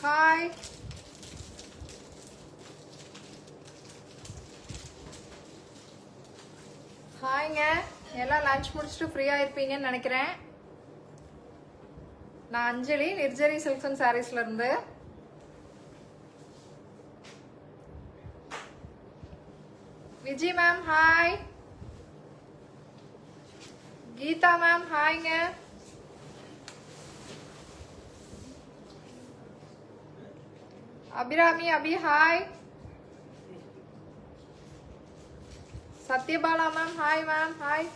Hi, ஹாய்ங்க. எல்லாம் lunch முடிச்சுட்டு ஃப்ரீயா இருப்பீங்கன்னு நினைக்கிறேன். நான் அஞ்சலி, நிர்ஜரி சில்க்ஸ் அண்ட் சாரீஸ்ல இருந்து. Viji ma'am hi. Geetha ma'am ஹாய்ங்க. Abirami Abi hi. Sathyabala ma'am hi ma'am hi.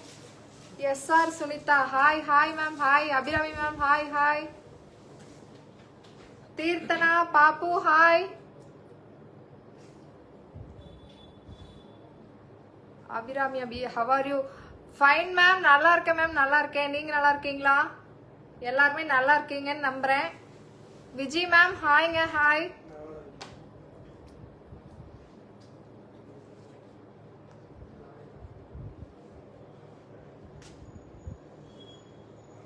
S R Sunitha hi hi ma'am hi. Abirami ma'am hi hi. Theerthana Pappu hi. Abirami Abi how are you? Fine ma'am, நல்லா இருக்கேன் மேம், நல்லா இருக்கேன். நீங்க நல்லா இருக்கீங்களா? எல்லாருமே நல்லா இருக்கீங்கன்னு நம்புறேன். விஜி மேம் ஹாய்ங்க ஹாய்.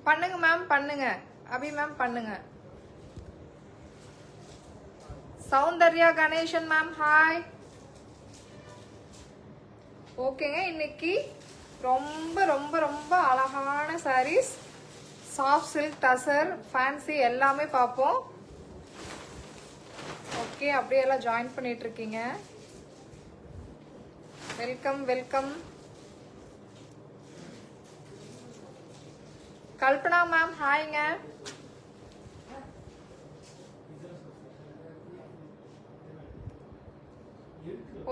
பண்ணுங்க மேம், பண்ணுங்க. அபி மேம் பண்ணுங்க. Soundarya Ganesan ma'am hi. ஓகேங்க, இன்னைக்கு ரொம்ப ரொம்ப ரொம்ப அழகான saris, soft silk, tussar, fancy எல்லாமே பார்ப்போம். ஓகே, அப்படியே எல்லாம் ஜாயின் பண்ணிட்டு இருக்கீங்க. Welcome welcome. கல்பனா மேம் ஹாய்ங்க.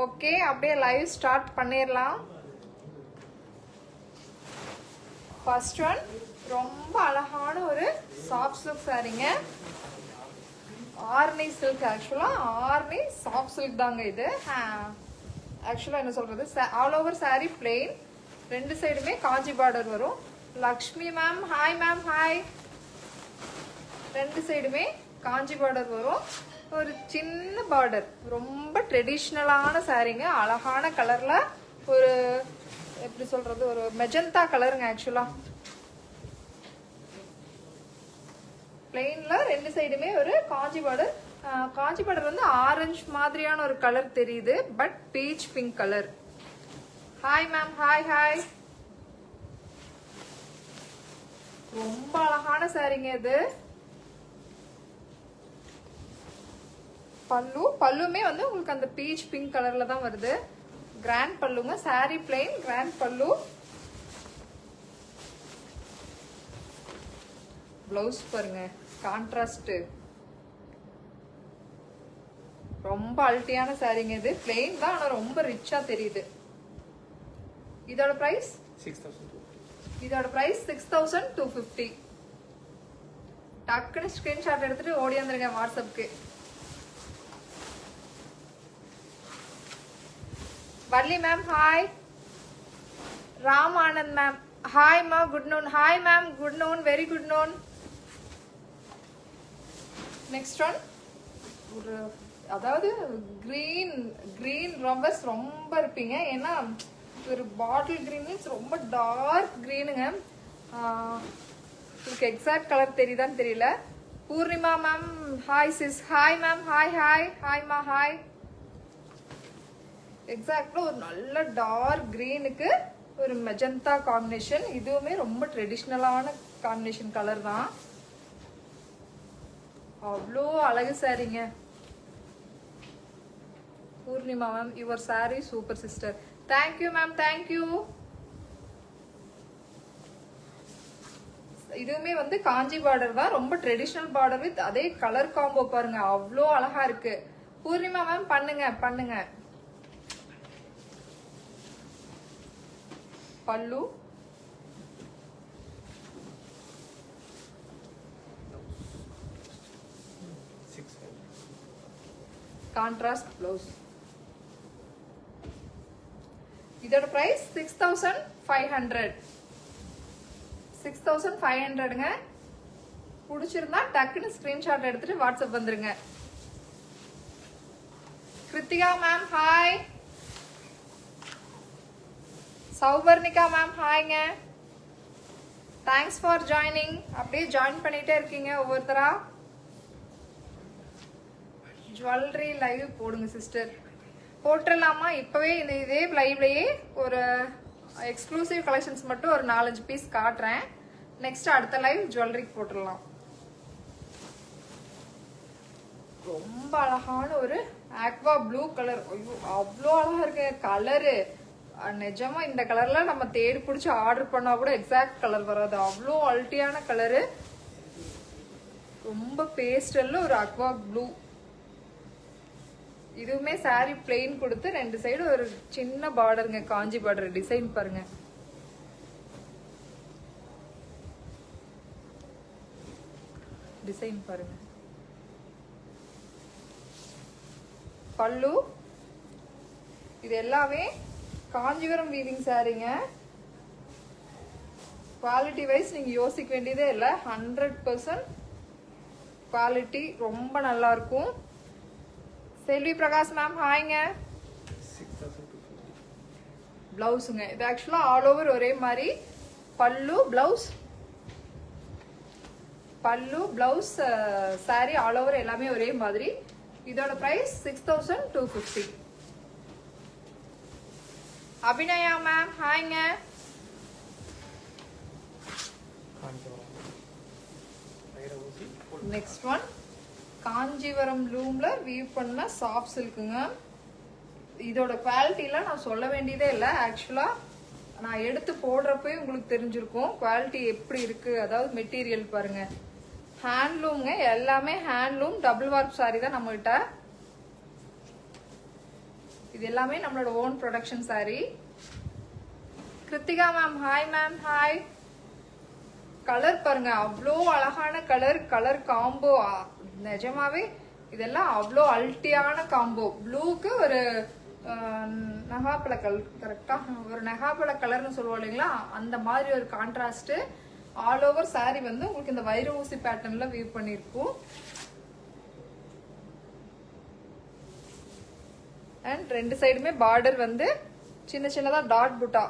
ஓகே, அப்படியே லைவ் ஸ்டார்ட் பண்ணிடலாம். ஃபர்ஸ்ட் ஒன் ரொம்ப அழகான ஒரு சாஃப்ட் சில்க் சாரீங்க. Arni silk. Actually Arni soft silk தாங்க இது. ஆக்சுவலா என்ன சொல்றது, ஆல் ஓவர் சாரி பிளெயின், ரெண்டு சைடுமே காஞ்சி பார்டர் வரும். Lakshmi ma'am hi ma'am hi. ரெண்டு சைடுமே காஞ்சி பார்டர் வரும். ஒரு சின்ன பார்டர். ரொம்ப ட்ரெடிஷ்னலான சாரீங்க. அழகான கலர்ல ஒரு எப்படி சொல்றது, ஒரு மெஜந்தா கலருங்க. ஆக்சுவலா பிளெயின்ல ரெண்டு சைடுமே ஒரு காஞ்சி பார்டர். காஞ்சி பார்டர் வந்து ஆரஞ்சு மாதிரியான ஒரு கலர் தெரியுது, but beach pink colour. Hi ma'am hi hi. ரொம்ப அழகான சாரீங்க இது. பல்லுமே வந்து உங்களுக்கு அந்த பீச் பிங்க் கலர்ல தான் வருது. கிராண்ட் பல்லுங்க. சாரி பிளெயின், கிராண்ட் பல்லு. பிளவுஸ் பாருங்க, கான்ட்ராஸ்ட். ரொம்ப அல்ட்டியான சாரீங்க இது. பிளெயின் தான், ஆனா ரொம்ப ரிச்சா தெரியுது. இதோட பிரைஸ் 6250. இதோட பிரைஸ் 6250. டக்குன்னு ஸ்கிரீன்ஷாட் எடுத்துட்டு ஓடி வந்துருங்க வாட்ஸ்அப்க்கு. Valli ma'am hi. Ram Anand ma'am hi மா, good noon. Hi ma'am, good noon, very good noon. Next one ஒரு அதாவது கிரீன் ரம்பர்ஸ் ரொம்ப இருப்பீங்க. ஏன்னா ஒரு பாட்டில் கிரீன் மீன்ஸ் ரொம்ப டார்க் கிரீனுங்க. உங்களுக்கு எக்ஸாக்ட் கலர் தெரியுதான்னு தெரியல. Poornima ma'am hi sis. Hi ma'am hi hi. Hi மா ஹாய். எக்ஸாக்ட்ல ஒரு நல்ல டார்க் கிரீனுக்கு ஒரு மெஜந்தா காம்பினேஷன். இதுவுமே ரொம்ப ட்ரெடிஷ்னலான காம்பினேஷன் கலர் தான். அவ்வளோ அழகு சாரீங்க. Poornima ma'am, your sari super sister. Thank you ma'am, thank you. இதுவுமே வந்து காஞ்சி பார்டர் தான். ரொம்ப ட்ரெடிஷ்னல் பார்டர் வித் அதே கலர் காம்போ பாருங்க, அவ்வளோ அழகா இருக்கு. பூர்ணிமா மேம் பண்ணுங்க பண்ணுங்க. Pallu, contrast blouse. இதோட பிரைஸ் 6500. 6500ங்க. பிடிச்சிருந்தா டக்குன்னு ஸ்கிரீன்ஷாட் எடுத்துட்டு வாட்ஸ்அப் வந்துருங்க. Krithika ma'am hi. Souvarnika ma'am ஹாய்ங்க, தேங்க்ஸ் ஃபார் ஜாயினிங். அப்படியே ஜாயின் பண்ணிட்டே இருக்கீங்க ஒவ்வொருத்தரா. ஜுவல்லரி லைவ் போடுங்க சிஸ்டர். போட்டுடலாமா இப்பவே? இதே லைவ்லயே ஒரு எக்ஸ்க்ளூசிவ் கலெக்ஷன்ஸ் மட்டும் ஒரு 4-5 பீஸ் காட்டுறேன். நெக்ஸ்ட் அடுத்த லைவ் ஜுவல்லரிக்கு போட்டுடலாம். ரொம்ப அழகான ஒரு ஆக்வா ப்ளூ கலர். ஐயோ அவ்வளோ அழகா இருக்கு கலரு. நிஜமா இந்த கலர்ல நம்ம தேடி பிடிச்சி ஆர்டர் பண்ணா கூட எக்ஸாக்ட் கலர் வராது, அவ்வளோ அல்ட்டியான கலரு. ரொம்ப பேஸ்டல்ல ஒரு அக்வா ப்ளூ. இதுவுமே சாரி பிளெயின் கொடுத்து 2 சைடு ஒரு சின்ன பார்டருங்க, காஞ்சி பார்டர் டிசைன் பாருங்க. டிசைன் பாருங்க. பல்லு இது எல்லாமே காஞ்சிபுரம் வீவிங் சாரீங்க. குவாலிட்டி வைஸ் நீங்க யோசிக்க வேண்டியதே இல்லை, 100% குவாலிட்டி ரொம்ப நல்லா இருக்கும். செல்வி பிரகாஷ் மேம் ஹாய்ங்க. பிளவுஸுங்க இது ஆக்சுவலா ஆல் ஓவர் ஒரே மாதிரி. பல்லு பிளவுஸ் சாரி ஆல் ஓவர் எல்லாமே ஒரே மாதிரி. இதோட பிரைஸ் 6250. அபிநயா மேம் ஹாய்ங்க. நெக்ஸ்ட் ஒன் காஞ்சிபுரம் லூம்ல வீவ் பண்ண சாஃப்ட் சில்க்குங்க. இதோட குவாலிட்டிலாம் நான் சொல்ல வேண்டியதே இல்லை. ஆக்சுவலா நான் எடுத்து போடுறப்பே உங்களுக்கு தெரிஞ்சிருக்கும் குவாலிட்டி எப்படி இருக்கு. அதாவது மெட்டீரியல் பாருங்க, ஹேண்ட்லூம்ங்க, எல்லாமே ஹேண்ட்லூம். டபுள் வார்ப் சாரி தான் நம்மகிட்ட. இது எல்லாமே நம்மளோட own production sari. Kiruthika ma'am hi ma'am hi. Colour பாருங்க, அவ்வளோ அழகான கலர் காம்போ. நிஜமாவே இதெல்லாம் அவ்வளோ அல்ட்டியான காம்போ. ப்ளூக்கு ஒரு நகாப்பழ கலர், கரெக்டா ஒரு நகாப்பழ கலர்னு சொல்லுவோம் இல்லைங்களா, அந்த மாதிரி ஒரு கான்ட்ராஸ்ட். ஆல் ஓவர் சாரி வந்து உங்களுக்கு இந்த வைர ஊசி பேட்டர்ன்ல வீவ் பண்ணிருக்கும். அண்ட் 2 சைடுமே பார்டர் வந்து சின்ன சின்னதா டாட் புட்டா.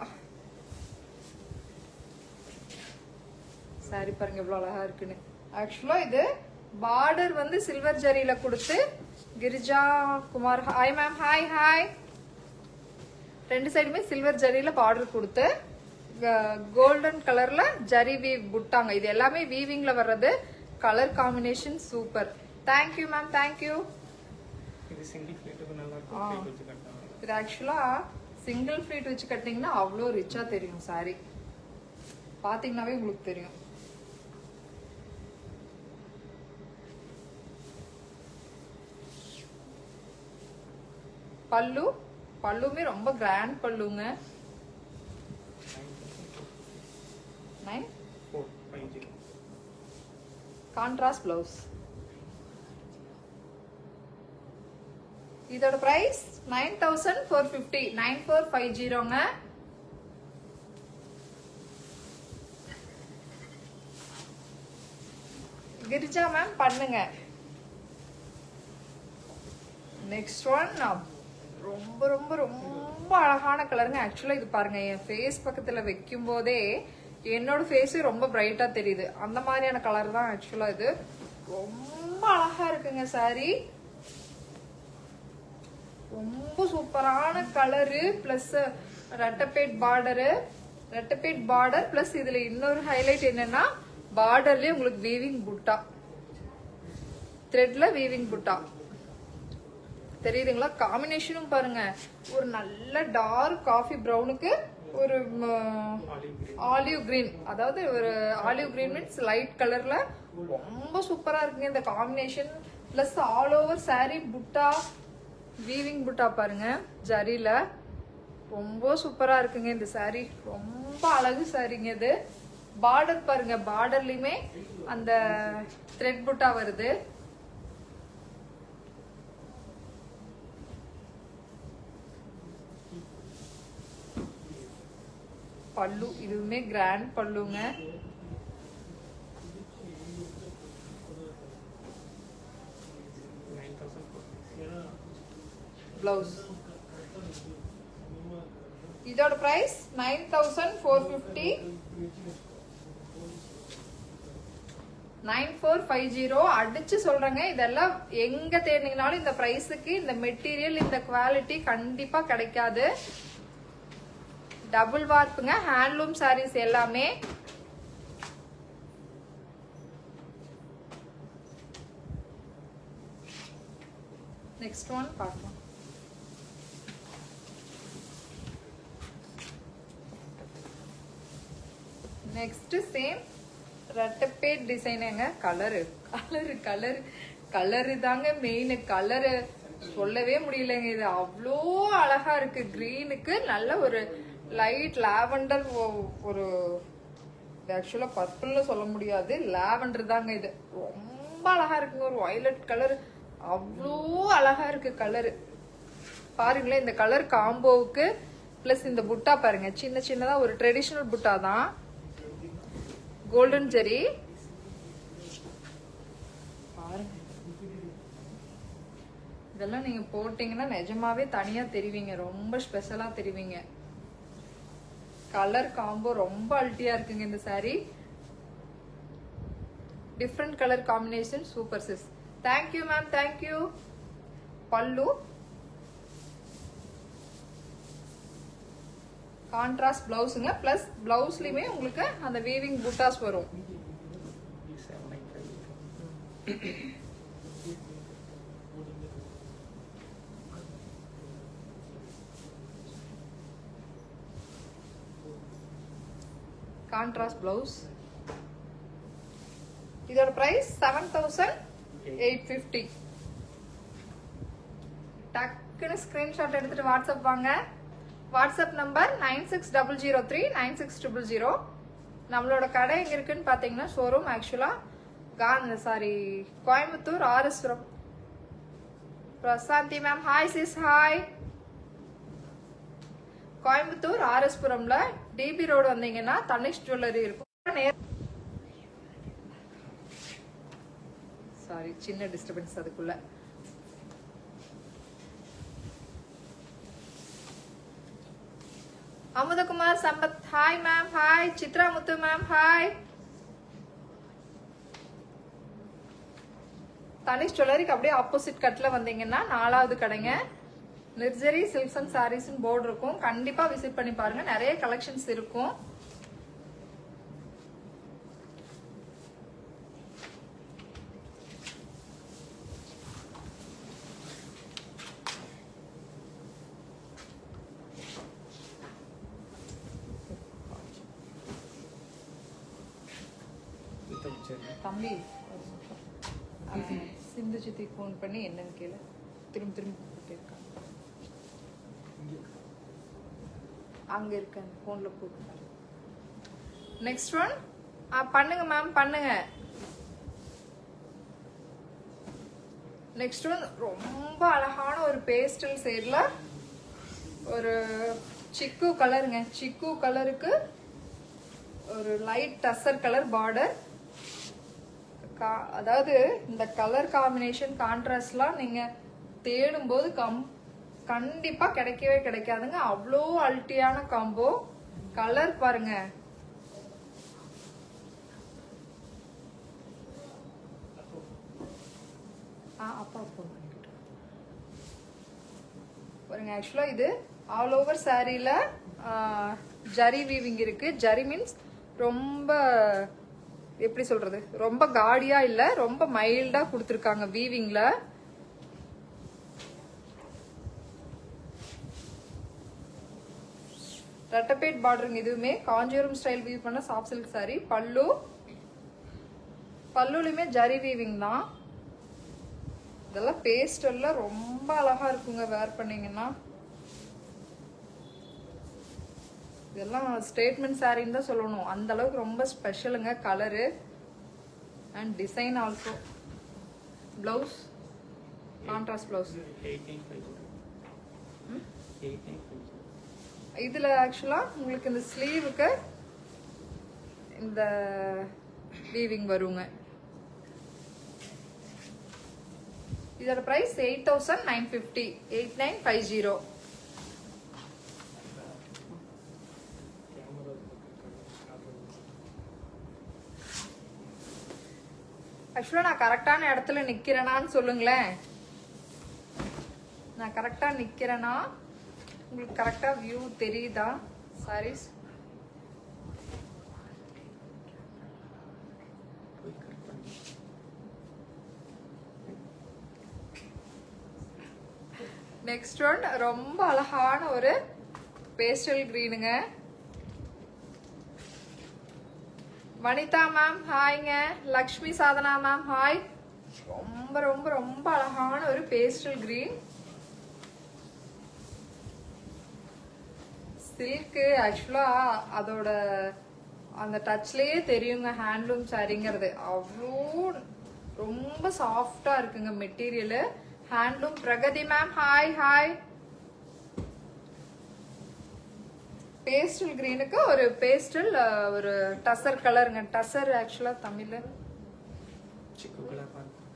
சாரி பாருங்க எவ்வளவு அழகா இருக்குன்னு. ஆக்சுவலா இது பார்டர் வந்து சில்வர் ஜரியில கொடுத்து. Girija Kumar hi ma'am hi hi. 2 சைடுமே சில்வர் ஜரியில பார்டர் கொடுத்து கோல்டன் கலர்ல ஜரி வீவ் புட்டாங்க. இது எல்லாமே வீவிங்ல வர்றது. Colour combination super. Thank you ma'am thank you. இது ஆக்சுவலா சிங்கிள் ஃபிளீட் வச்சு கட்டிங்கன்னா அவ்வளோ ரிச்சா தெரியும். சாரி பாத்தீங்கன்னாவே உங்களுக்கு தெரியும். பல்லுமே ரொம்ப கிராண்ட் பல்லுங்க. 9450 contrast blouse. இதோட பிரைஸ் 9450. 9450ங்க. கிரிஜா மேம் பண்ணுங்க. நெக்ஸ்ட் ஒன் ரொம்ப ரொம்ப ரொம்ப அழகான கலருங்க. ஆக்சுவலா இது பாருங்க, என் ஃபேஸ் பக்கத்துல வைக்கும் போதே என்னோட ஃபேஸே ரொம்ப பிரைட்டா தெரியுது. அந்த மாதிரியான கலர் தான் ஆக்சுவலா இது. ரொம்ப அழகா இருக்குங்க சாரி. ரொம்ப சூப்பரான கலரு. பிளஸ் ரெட்டப்பேட் பார்டர் பிளஸ் இதுல இன்னொரு ஹைலைட் என்னன்னா பார்டர்லயே உங்களுக்கு வீவிங் புட்டா, த்ரெட்ல வீவிங் புட்டா தெரியுதுங்களா. காம்பினேஷனும் பாருங்க, ஒரு நல்ல டார்க் காஃபி பிரவுனுக்கு ஒரு ஆலிவ் கிரீன். அதாவது ஒரு ஆலிவ் கிரீன் மீன்ஸ் லைட் கலர்ல ரொம்ப சூப்பரா இருக்குங்க இந்த combination. Plus all over sorry புட்டா, வீவிங் புட்டா பாருங்க ஜரியில. ரொம்ப சூப்பரா இருக்குங்க இந்த சாரி. ரொம்ப அழகு சாரிங்க இது. பார்டர் பாருங்க, பார்டர்லயுமே அந்த த்ரெட் புட்டா வருது. பல்லு இதுவுமே கிராண்ட் பல்லுங்க. பிளவுஸ் இதோட பிரைஸ் 9450. 9450 அடிச்சு சொல்றேங்க. இதெல்லாம் எங்க தேடினீங்கனாலும் இந்த பிரைஸுக்கு இந்த மெட்டீரியல் இந்த குவாலிட்டி கண்டிப்பா கிடைக்காது. டபுள் வார்ப்புங்க, ஹேண்ட்லூம் சாரீஸ் எல்லாமே. நெக்ஸ்ட் ஒன் பார்க்கலாம். நெக்ஸ்ட் சேம் ரெட்டப்பேட் டிசைனுங்க. கலரு கலரு கலரு கலரு தாங்க மெயின். கலரு சொல்லவே முடியலங்க. இது அவ்வளோ அழகா இருக்கு. கிரீனுக்கு நல்ல ஒரு லைட் லாவெண்டர், ஒரு ஆக்சுவலா பர்பிள்னு சொல்ல முடியாது, லாவெண்டர் தாங்க. இது ரொம்ப அழகா இருக்குங்க. ஒரு வயலட் கலர் அவ்வளோ அழகா இருக்கு கலரு. பாருங்களேன் இந்த கலர் காம்போவுக்கு பிளஸ் இந்த புட்டா பாருங்க, சின்ன சின்னதா ஒரு ட்ரெடிஷனல் புட்டா தான், கோல்டன் ஜெரி. பாருங்க இதெல்லாம் நீங்க போட்டீங்கன்னா நிஜமாவே தனியா தெரிவிங்க, ரொம்ப ஸ்பெஷலா தெரிவிங்க. கலர் காம்போ ரொம்ப அல்ட்டியா இருக்குங்க இந்த sari. Different colour combination, super sis. Thank you ma'am, thank you. Pallu contrast பிளவுஸுங்க, பிளஸ் பிளவுஸ்லயுமே உங்களுக்கு அந்த வீவிங் புட்டாஸ் வரும். Contrast blouse. இதோட பிரைஸ் 7850. டக்குன்னு ஸ்கிரீன்ஷாட் எடுத்துட்டு வாட்ஸ்அப் வாங்க. WhatsApp number 9600396000. நம்மளோட கடை எங்க இருக்குன்னு பாத்தீங்கன்னா showroom actually Coimbatore RS Puram. Prashanthi ma'am hi sis, hi. Coimbatore ஆர்எஸ்புரம்ல டிபி ரோடு வந்தீங்கன்னா தனிஷ் ஜுவல்லரி இருக்கும். சாரி சின்ன டிஸ்டர்பன்ஸ் அதுக்குள்ள. Amuthakumar Sampath hi ma'am, hi. Chitra Muthu ma'am hi. Tanishq ஜுவல்லரிக்கு அப்படியே ஆப்போசிட் கட்ல வந்தீங்கன்னா 4வது கடைங்க. நிர்ஜரி சில்க்ஸ் அண்ட் சாரீஸ் போர்டு இருக்கும், கண்டிப்பா விசிட் பண்ணி பாருங்க, நிறைய கலெக்ஷன்ஸ் இருக்கும். தம்பி சிந்து சித்தி போன் பண்ணி என்னன்னு கேளு, திரும்ப திரும்ப கூப்பிட்டு அங்க இருக்க போன்ல கூப்பிட்டு. நெக்ஸ்ட் ஒன் பண்ணுங்க மேம், பண்ணுங்க. நெக்ஸ்ட் ஒன் ரொம்ப அழகான ஒரு பேஸ்டல் ஷேட்ல ஒரு சிக்கு கலருங்க. சிக்கு கலருக்கு ஒரு லைட் டசர் கலர் பார்டர். அதாவது இந்த கலர் காம்பினேஷன் கான்ட்ராஸ்ட்லாம் நீங்க தேடும் போது கண்டிப்பா கிடைக்கவே கிடைக்காதுங்க. அவ்வளோ அல்ட்டியான காம்போ. கலர் பாருங்க, அப்பா பாருங்க. ஆக்சுவலா இது ஆல் ஓவர் சாரீல ஜரி வீவிங் இருக்கு. ஜரி மீன்ஸ் ரொம்ப எப்படி சொல்றது, ரொம்ப காடியா இல்ல, ரொம்ப மைல்டா கொடுத்திருக்காங்க வீவிங்ல. ரெட்டப்பேட் பார்டருங்க. இதுவுமே காஞ்சிபுரம் ஸ்டைல் வீவ் பண்ண சாஃப்ட் சில்க் சாரி. பல்லுலயுமே ஜரி வீவிங் தான். இதெல்லாம் பேஸ்டல்ல ரொம்ப அழகா இருக்குங்க வேர் பண்ணீங்கன்னா. இதெல்லாம் ஸ்டேட்மெண்ட் சாரின்னு தான் சொல்லணும், அந்த அளவுக்கு ரொம்ப ஸ்பெஷலுங்க colour and design also. Blouse contrast blouse. இதுல ஆக்சுவலா உங்களுக்கு இந்த ஸ்லீவுக்கு இந்த வீவிங் வருங்க. இதோட பிரைஸ் 8950. 8950. ஆக்சுவலா நான் கரெக்டான இடத்துல நிக்கிறேனான்னு சொல்லுங்களேன். நான் கரெக்டா நிக்கிறேனா? உங்களுக்கு கரெக்டா வியூ தெரியுதா? சாரீஸ் நெக்ஸ்ட் ஒன் ரொம்ப அழகான ஒரு பேஸ்டல் கிரீனுங்க. வனிதா மேம் ஹாய்ங்க. Lakshmi Sadhana ma'am hi. ரொம்ப ரொம்ப ரொம்ப அழகான ஒரு பேஸ்டல் கிரீன். சில்க்கு ஆக்சுவலா அதோட அந்த டச்லயே தெரியுங்க ஹேண்ட்லூம் சாரிங்கிறது. அவ்வளோ ரொம்ப சாஃப்டா இருக்குங்க material. Handloom. Pragathi ma'am hi hi. Pastel கிரீனுக்கு ஒரு பேஸ்டல் ஒரு டசர் கலருங்க. டசர் ஆக்சுவலா தமிழ்ல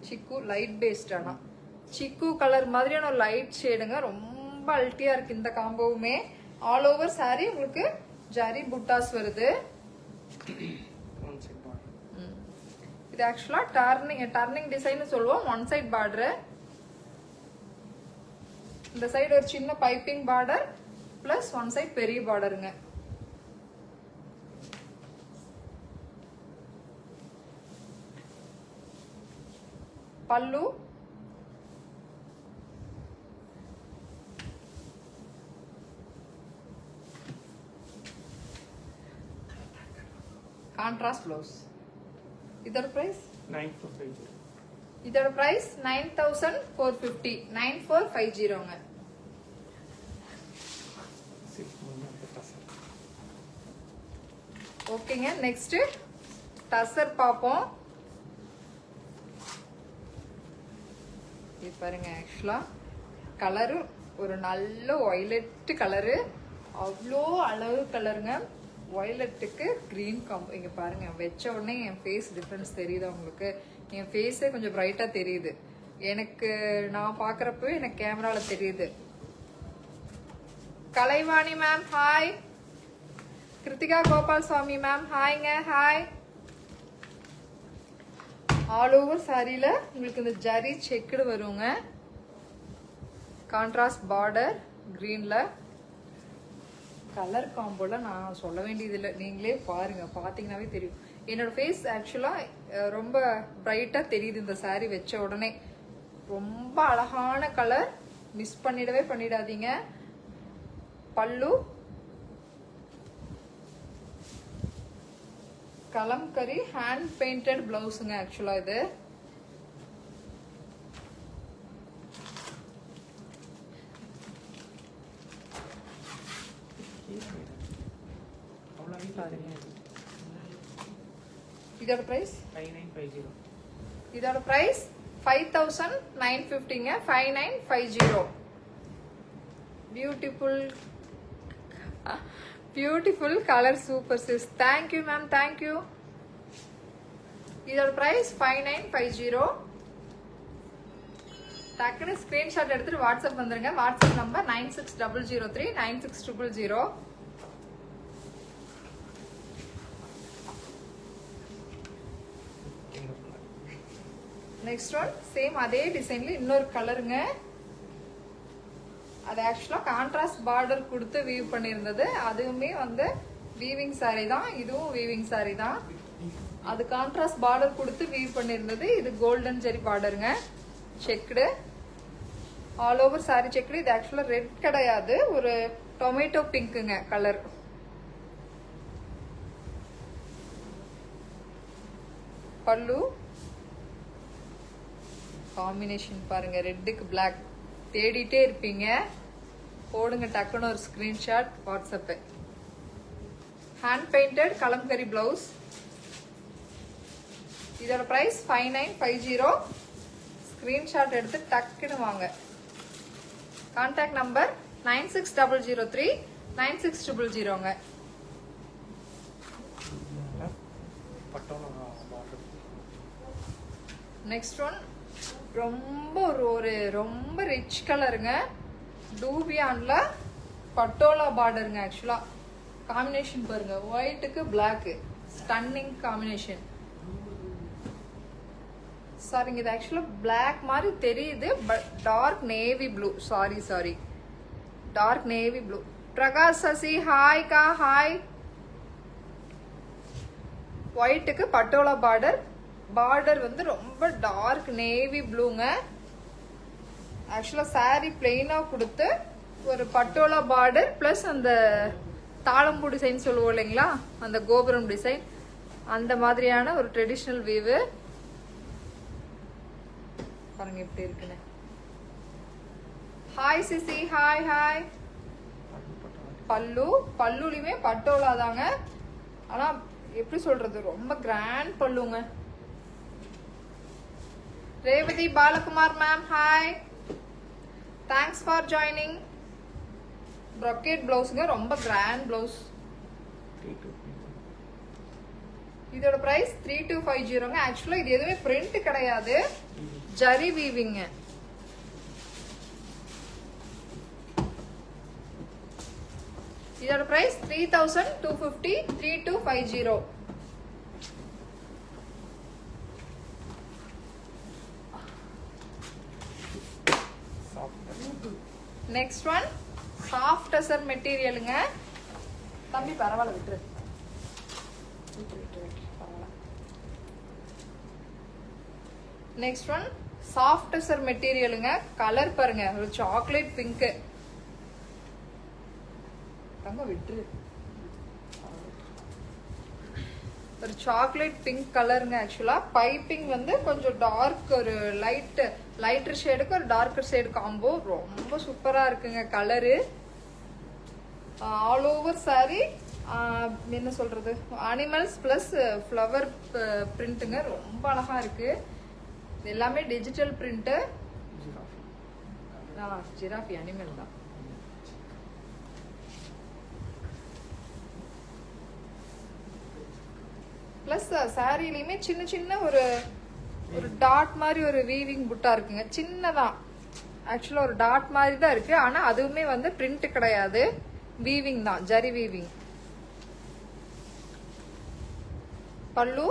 சிக்கு லைட் பேஸ்ட். ஆனா சிக்கு கலர் மாதிரியான ஒரு லைட் ஷேடுங்க. ரொம்ப அல்ட்டியா இருக்கு இந்த காம்போவுமே. ஆல் ஓவர் சாரி உங்களுக்கு ஜரி புட்டாஸ் வருது. இது ஆக்சுவலா டர்னிங் டிசைன் சொல்லுவோம். ஒன் சைட் பார்டர், இந்த சைடு ஒரு சின்ன piping border plus one side பெரிய பார்டருங்க. பல்லு கான்ட்ராஸ்ட் ப்ளவுஸ். இதோட பிரைஸ் 9450. இதோட பிரைஸ் 9450. 9450ங்க. ஓகேங்க. நெக்ஸ்ட் டசர் பாப்போம். இது பாருங்க ஆக்சுவலா கலரு ஒரு நல்ல வயலட் கலரு. அவ்வளோ அழகு கலருங்க. வயலட்டுக்கு கிரீன் காம்போ. இங்க பாருங்க வச்ச உடனே என் ஃபேஸ் டிஃபரன்ஸ் தெரியுதா உங்களுக்கு? என் ஃபேஸே கொஞ்சம் பிரைட்டா தெரியுது எனக்கு. நான் பாக்குறப்ப எனக்கு கேமரால தெரியுது. Kalaivani ma'am hi. Krithika Gopal Swamy ma'am ஹாய்ங்க. ஹாய். ஆல் ஓவர் சாரியில உங்களுக்கு இந்த ஜரி செக்குடு வருங்க. கான்ட்ராஸ்ட் பார்டர் கிரீன்ல. கலர் காம்போல நான் சொல்ல வேண்டியது இல்லை, நீங்களே பாருங்க. பாத்தீங்கன்னாவே தெரியும். என்னோட ஃபேஸ் ஆக்சுவலா ரொம்ப பிரைட்டா தெரியுது இந்த சாரி வச்ச உடனே. ரொம்ப அழகான கலர். மிஸ் பண்ணிடாதீங்க. பல்லு கலம்கரி ஹேண்ட் பெயிண்டட் பிளவுஸுங்க ஆக்சுவலா இது. இதோட பிரைஸ் 5950. இதோட பிரைஸ் 5950ங்க. 5950. Beautiful colour super sis. Thank you ma'am thank you. இதோட பிரைஸ் 5950. டக்குனு ஸ்கிரீன்ஷாட் எடுத்துட்டு வாட்ஸ்அப் வந்துருங்க. WhatsApp number 9600396000. Next one same அதே டிசைன்ல இன்னொரு கலருங்க. அது ஆக்சுவலா கான்ட்ராஸ்ட் பார்டர் கொடுத்து வீவ் பண்ணியிருந்தது. அதுவுமே வந்து வீவிங் சாரி தான். இதுவும் வீவிங் சாரி தான். அது கான்ட்ராஸ்ட் பார்டர் கொடுத்து வீவ் பண்ணியிருந்தது. இது கோல்டன் ஜெரி பார்டருங்க. Checked all over sari checked. இது ஆக்சுவலா ரெட் கிடையாது, ஒரு டொமேட்டோ பிங்க்குங்க கலர். பல்லு காம்பினேஷன் பாருங்க. ரெட்டுக்கு பிளாக் தேடிட்டே இருப்பீங்க. போடுங்க டக்குன்னு ஒரு screenshot WhatsApp. Hand painted kalamkari blouse. இதோட பிரைஸ் 5950. ஸ்கிரீன்ஷாட் எடுத்து டக்குன்னு வாங்க. கான்டாக்ட் நம்பர் 9600396000ங்க. நெக்ஸ்ட் ஒன் ரொம்ப ஒரு ரொம்ப ரிச் கலருங்க. டூபியான்ல பட்டோலா பார்டருங்க. ஆக்சுவலா காம்பினேஷன் பாருங்க. ஒயிட்டுக்கு பிளாக் ஸ்டன்னிங் காம்பினேஷன். சாரிங்க, இது ஆக்சுவலா பிளாக் மாதிரி தெரியுது, but dark navy blue. Sari, dark navy blue. Prakash Sasi hi கா, ஹாய். ஒயிட்டுக்கு பட்டோலா பார்டர் வந்து ரொம்ப டார்க் நேவி ப்ளூங்க. ஆக்சுவலா சாரி பிளெயினா கொடுத்து ஒரு பட்டோலா பார்டர் பிளஸ் அந்த தாளம்பூ டிசைன் சொல்லுவோம் இல்லைங்களா, அந்த கோபுரம் டிசைன், அந்த மாதிரியான ஒரு ட்ரெடிஷ்னல் வீவு. பாருங்க எப்படி இருக்குன்னு. ஹாய் சிசி, ஹாய். பல்லுலயுமே பட்டோலா தாங்க. ஆனா எப்படி சொல்றது, ரொம்ப கிராண்ட் பல்லுங்க. Revathi Balakumar ma'am hi, thanks for joining. Brocade பிளவுஸ்ங்க, ரொம்ப கிராண்ட் பிளவுஸ். இதோட பிரைஸ் 3250ங்க. ஆக்சுவலா இது எதுவுமே பிரிண்ட் கிடையாது, ஜரி வீவிங்க. இதோட price 3250, 3250. Next one soft tussar மெட்டீரியலுங்க. தம்பி பரவாயில்ல விட்டுரு. நெக்ஸ்ட் ஒன் சாஃப்ட் டசர் மெட்டீரியலுங்க. கலர் பாருங்க, ஒரு சாக்லேட் பிங்க். தங்க விட்டுரு. ஒரு சாக்லேட் பிங்க் கலருங்க. ஆக்சுவலா பைப்பிங் வந்து கொஞ்சம் டார்க், ஒரு லைட்டர் ஷேடுக்கு ஒரு டார்க்கர் ஷேடு காம்போ. ரொம்ப சூப்பரா இருக்குங்க கலரு. ஆல் ஓவர் சாரி என்ன சொல்றது, அனிமல்ஸ் பிளஸ் ஃப்ளவர் பிரிண்ட்டுங்க. ரொம்ப அழகா இருக்கு. இது எல்லாமே டிஜிட்டல் பிரிண்ட். ஜிராஃபி அனிமல் தான். பிளஸ் சாரிலையுமே சின்ன சின்ன ஒரு டாட் மாதிரி ஒரு வீவிங் புட்டா இருக்குங்க, சின்னதா. ஆக்சுவலா ஒரு டாட் மாதிரி தான் இருக்கு, ஆனா அதுவுமே வந்து பிரிண்ட் கிடையாது, வீவிங் தான், ஜரி வீவிங். பல்லு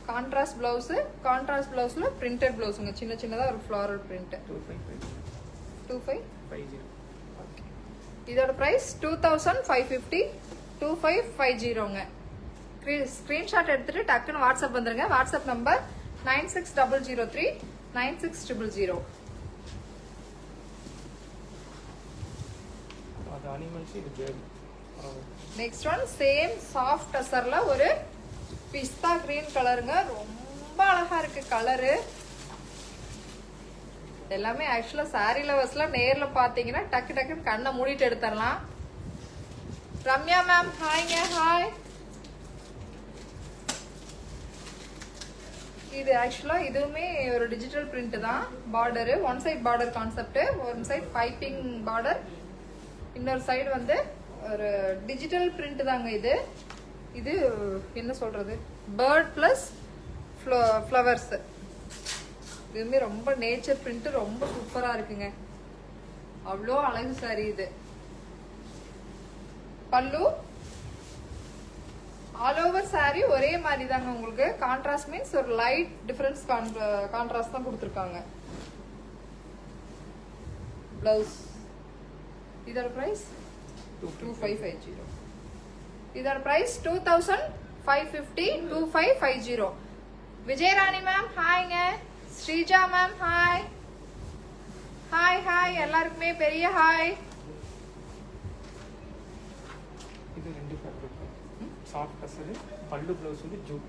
கான்ட்ராஸ்ட் பிளவுஸ். கான்ட்ராஸ்ட் பிளவுஸ்ல பிரிண்டட் பிளவுஸ்ங்க, சின்ன சின்னதா ஒரு ஃப்ளாரல் பிரிண்ட். 2550. இதோட பிரைஸ் 2550, 2550ங்க. ஸ்கிரீன்ஷாட் எடுத்துட்டு டக்குன்னு வாட்ஸ்அப் வந்துருங்க. WhatsApp number 9600396000. Next one same soft டசர்ல ஒரு பிஸ்தா கிரீன் கலருங்க. ரொம்ப அழகா இருக்கு கலரு. எல்லாமே ஆக்சுவலா சாரி லவர்ஸ்லாம் நேர்ல பாத்தீங்கன்னா டக்குன்னு கண்ணை மூடிட்டு எடுத்துடலாம். ரம்யா மேம் ஹாய்ங்க, ஹாய். இது ஆக்சுவலா இதுவுமே ஒரு டிஜிட்டல் பிரிண்ட் தான். Border one side border concept, one side piping border, இன்னொரு சைடு வந்து ஒரு டிஜிட்டல் பிரிண்ட் தாங்க. இது என்ன சொல்றது, பேர்ட் பிளஸ் ஃப்ளவர்ஸ். இதுவுமே ரொம்ப நேச்சர் பிரிண்ட், ரொம்ப சூப்பரா இருக்குங்க. அவ்வளோ அழகு சாரி இது. பல்லு ஆல் ஓவர் சாரி ஒரே மாதிரி தாங்க. உங்களுக்கு கான்ட்ராஸ்ட் மீன்ஸ் ஒரு லைட் டிஃபரன்ஸ் கான்ட்ராஸ்ட் தான் கொடுத்துருக்காங்க. பிளவுஸ் இதோட பிரைஸ் 2550. இதோட பிரைஸ் 2550, 2550. விஜயராணி மேம் ஹாய்ங்க. Sreeja ma'am hi, hi. எல்லாருக்குமே பெரிய ஹாய். இது ரெண்டு fabric, soft tussar, pallu blouse வந்து jute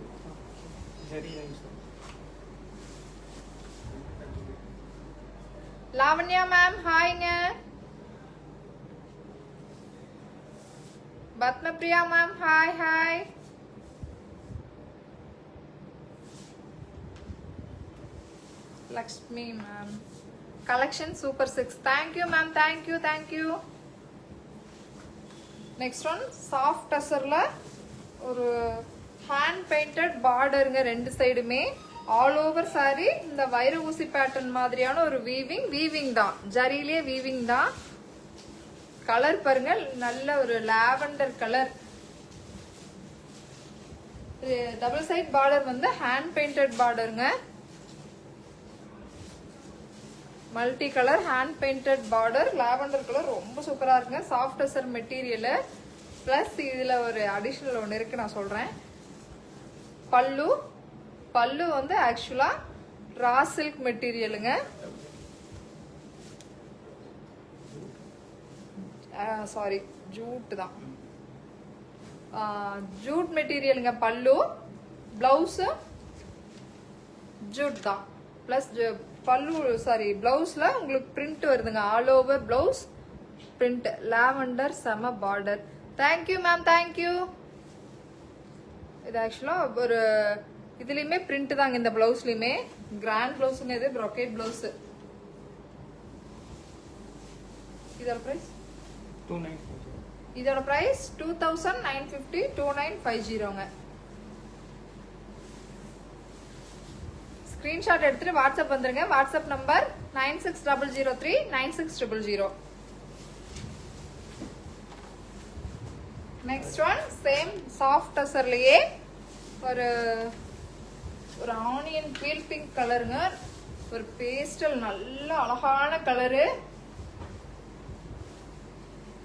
zari lines. Lavanya ma'am ஹாய்ங்க. Padmapriya ma'am hi. Lakshmi ma'am collection super 6. Thank you ma'am, thank you. Next one soft டசர்ல ஒரு ஹேண்ட் பெயிண்டட் பார்டருங்க. ரெண்டு சைடுமே ஆல் ஓவர் சாரி இந்த வைர ஊசி பேட்டர்ன் மாதிரியான ஒரு வீவிங் தான், ஜரியிலே வீவிங் தான். கலர் பாருங்க, நல்ல ஒரு lavender colour. Double side border வந்து ஹேண்ட் பெயிண்டட் பார்டருங்க. Multi colour hand painted border, lavender colour, ரொம்ப சூப்பரா இருக்குங்க. சாஃப்ட் டசர் மெட்டீரியல் பிளஸ் இதுல ஒரு அடிஷனல் ஒன்று இருக்கு, நான் சொல்றேன். பல்லு பல்லு வந்து ஆக்சுவலா ரா சில்க் மெட்டீரியலுங்க. சாரி, ஜூட் தான், ஜூட் மெட்டீரியலுங்க. பல்லு பிளவுஸ் ஜூட் தான். பிளஸ் பல்லு சாரி பிளவுஸ்ல உங்களுக்கு பிரிண்ட் வருதுங்க. All over blouse print. Lavender செம பார்டர். Thank you ma'am, thank you. இது ஆக்சுவலா ஒரு இதுலயுமே பிரிண்ட் தாங்க. இந்த பிளவுஸ்லயுமே கிராண்ட் பிளவுஸ்ங்க. இது ப்ரொக்கேட் பிளவுஸ். இதோட பிரைஸ் 2950. இதோட பிரைஸ் 2950, 2950ங்க. ஸ்கிரீன்ஷாட் எடுத்துட்டு வாட்ஸ்அப் வந்துருங்க. WhatsApp number 9600396000. Next one same soft டசர்லயே ஒரு ஆனியன் பீல் பிங்க் கலருங்க. ஒரு பேஸ்டல் நல்ல அழகான கலரு.